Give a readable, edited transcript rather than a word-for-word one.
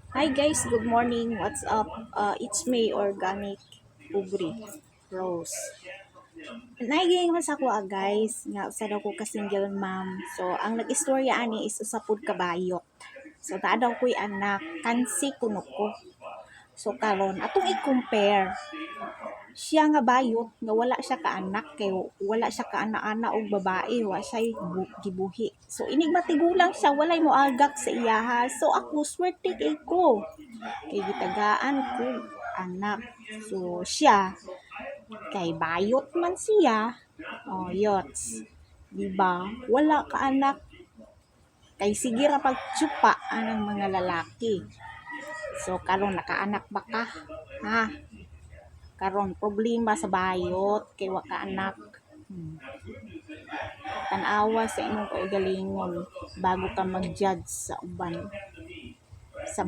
Hi guys, good morning. What's up? It's me, Organic Ugri Rose. Naiging man sa ako guys, nga usad ako ka single mom. So, ang nag-istorya ani is usapod kabayot. So, daw ko'y anak, kansi kuno ko. So, karon atong i-compare. Siya nga bayot, nga wala siya ka anak, kay wala siya ka ana-ana og babae, wala siya gibuhi. So, inig matigulang siya, walay mo agak sa iyaha. So, ako, swerte kay ko. Kay gitagaan ko anak. So, siya, kay bayot man siya, yots. Diba? Wala ka anak. Kay sige ra pagtsupa anang mga lalaki. So, karon nakaanak ba ka? Ha? Karon problema sa bayot, kay wa ka anak. Tanawa sa imong kaugalingon bago ka mag-judge sa uban. Sa